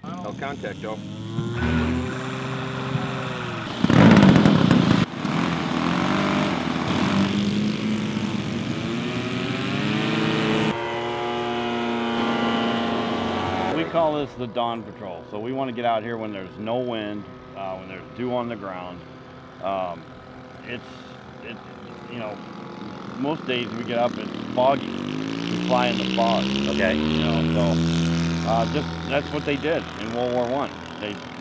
No contact, Joe. We call this the dawn patrol. So we want to get out here when there's no wind, when there's dew on the ground. You know, most days we get up, it's foggy. We fly in the fog. Okay. You know, so that's what they did in World War I.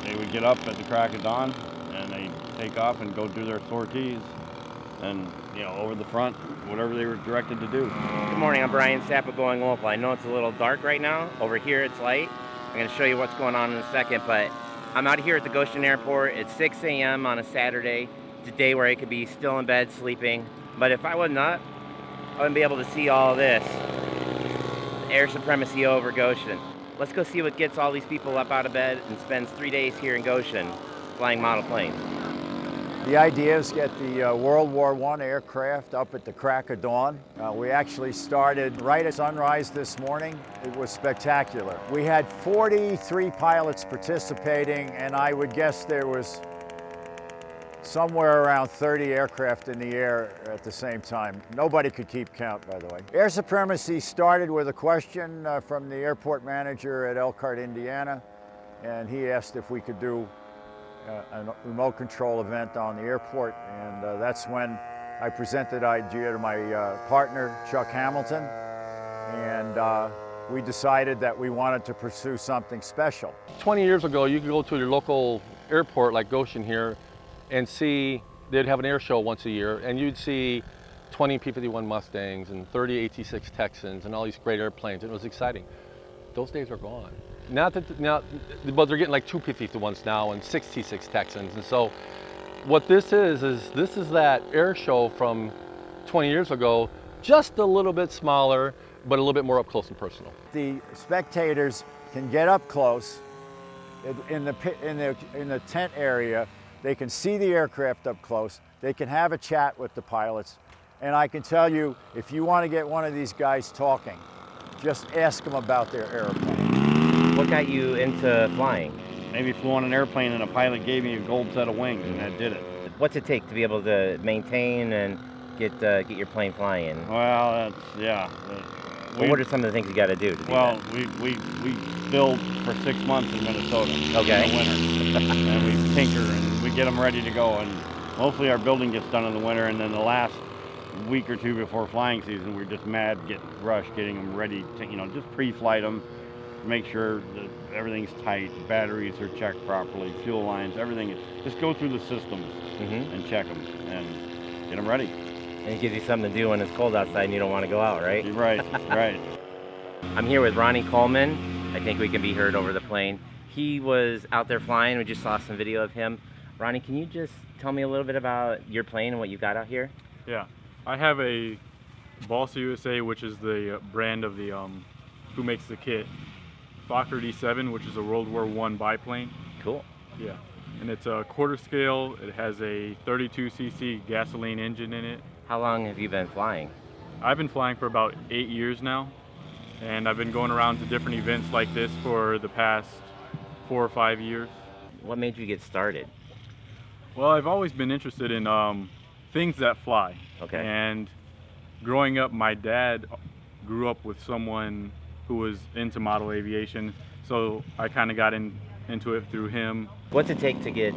They would get up at the crack of dawn and they take off and go do their sorties and, you know, over the front, whatever they were directed to do. Good morning, I'm Brian Sappa, going local. I know it's a little dark right now. Over here it's light. I'm going to show you what's going on in a second, but I'm out here at the Goshen Airport. It's 6 a.m. on a Saturday. It's a day where I could be still in bed sleeping. But if I was not, I wouldn't be able to see all this. Air supremacy over Goshen. Let's go see what gets all these people up out of bed and spends 3 days here in Goshen flying model planes. The idea is to get the World War I aircraft up at the crack of dawn. We actually started right at sunrise this morning. It was spectacular. We had 43 pilots participating, and I would guess there was somewhere around 30 aircraft in the air at the same time. Nobody could keep count, by the way. Air supremacy started with a question from the airport manager at Elkhart, Indiana, and he asked if we could do a remote control event on the airport, and that's when I presented the idea to my partner, Chuck Hamilton, and we decided that we wanted to pursue something special. 20 years ago, you could go to your local airport like Goshen here and see, they'd have an air show once a year, and you'd see 20 P-51 Mustangs and 30 AT-6 Texans and all these great airplanes, and it was exciting. Those days are gone. But they're getting like 2 P-51s now and 6 T-6 Texans, and so what this is that air show from 20 years ago, just a little bit smaller, but a little bit more up close and personal. The spectators can get up close in the tent area. They can see the aircraft up close. They can have a chat with the pilots. And I can tell you, if you want to get one of these guys talking, just ask them about their airplane. What got you into flying? Maybe flew on an airplane and a pilot gave me a gold set of wings and that did it. What's it take to be able to maintain and get your plane flying? Well, yeah. What are some of the things you got to do? Well, we build for 6 months in Minnesota in the winter, and we tinker and we get them ready to go. And mostly our building gets done in the winter, and then the last week or two before flying season, we're just mad, getting them ready to, just pre-flight them, make sure that everything's tight, batteries are checked properly, fuel lines, everything. Just go through the systems and check them and get them ready. And it gives you something to do when it's cold outside and you don't want to go out, right? Right, right. I'm here with Ronnie Coleman. I think we can be heard over the plane. He was out there flying. We just saw some video of him. Ronnie, can you just tell me a little bit about your plane and what you got out here? Yeah, I have a Balsa USA, which is the brand of the who makes the kit. Fokker D7, which is a World War I biplane. Cool. Yeah, and it's a quarter scale. It has a 32cc gasoline engine in it. How long have you been flying? I've been flying for about 8 years now, and I've been going around to different events like this for the past 4 or 5 years. What made you get started? Well, I've always been interested in things that fly. Okay. And growing up, my dad grew up with someone who was into model aviation, so I kind of got into it through him. What's it take to get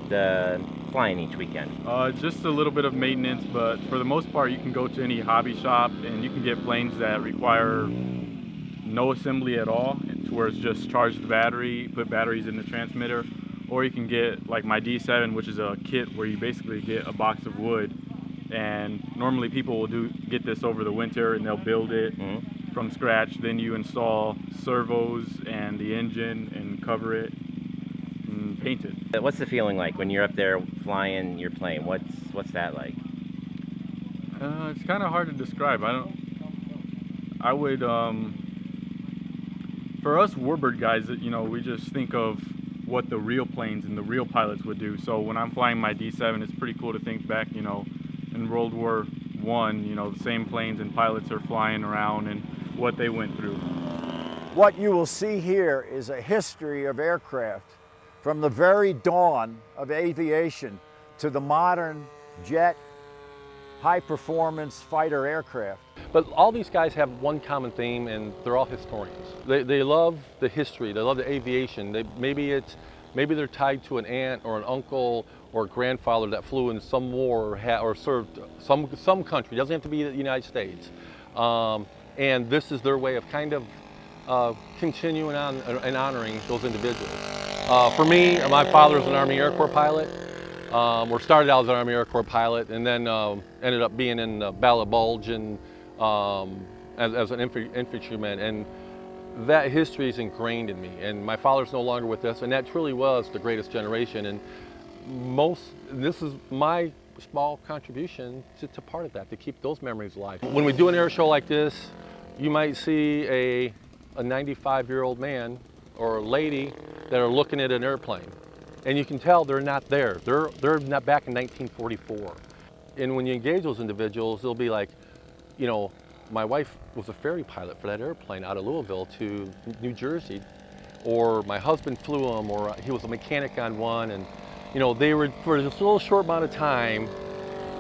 flying each weekend? Just a little bit of maintenance, but for the most part, you can go to any hobby shop and you can get planes that require no assembly at all, to where it's just charge the battery, put batteries in the transmitter, or you can get like my D7, which is a kit where you basically get a box of wood, and normally people will get this over the winter and they'll build it from scratch. Then you install servos and the engine and cover it and paint it. What's the feeling like when you're up there flying your plane? What's that like? It's kind of hard to describe. For us warbird guys, we just think of what the real planes and the real pilots would do. So when I'm flying my D7, it's pretty cool to think back, in World War I, the same planes and pilots are flying around and what they went through. What you will see here is a history of aircraft from the very dawn of aviation to the modern jet high-performance fighter aircraft. But all these guys have one common theme, and they're all historians. They love the history, they love the aviation. Maybe they're tied to an aunt or an uncle or a grandfather that flew in some war or served some country. It doesn't have to be the United States. And this is their way of kind of continuing on and honoring those individuals. For me, my father was an Army Air Corps pilot. Or started out as an Army Air Corps pilot, and then ended up being in Battle Bulge and as an infantryman. And that history is ingrained in me. And my father's no longer with us, and that truly was the greatest generation. And this is my small contribution to part of that, to keep those memories alive. When we do an air show like this, you might see a 95-year-old man or a lady that are looking at an airplane. And you can tell they're not there. They're not back in 1944. And when you engage those individuals, they'll be like, you know, my wife was a ferry pilot for that airplane out of Louisville to New Jersey, or my husband flew them, or he was a mechanic on one, and you know, they were, for this little short amount of time,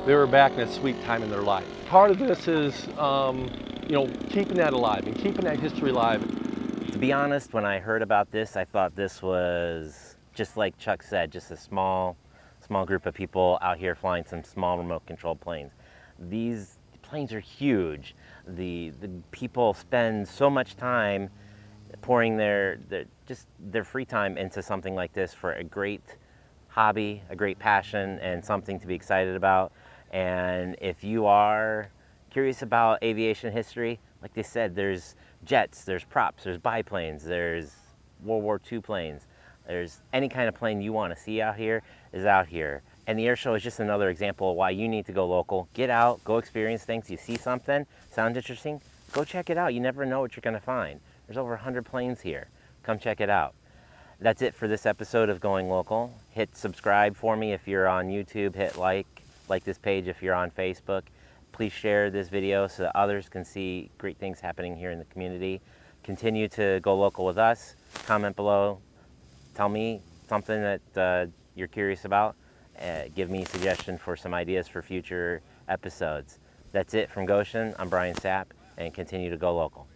they were back in a sweet time in their life. Part of this is, you know, keeping that alive and keeping that history alive. To be honest, when I heard about this, I thought this was, just like Chuck said, just a small group of people out here flying some small remote controlled planes. These planes are huge. The people spend so much time pouring their free time into something like this for a great hobby, a great passion, and something to be excited about. And if you are curious about aviation history, like they said, there's jets, there's props, there's biplanes, there's World War II planes. There's any kind of plane you want to see out here is out here. And the air show is just another example of why you need to go local. Get out, go experience things. You see something, sounds interesting, go check it out. You never know what you're going to find. There's over 100 planes here. Come check it out. That's it for this episode of Going Local. Hit subscribe for me if you're on YouTube. Hit like this page if you're on Facebook. Please share this video so that others can see great things happening here in the community. Continue to go local with us. Comment below. Tell me something that you're curious about. Give me a suggestion for some ideas for future episodes. That's it from Goshen. I'm Brian Sapp, and continue to go local.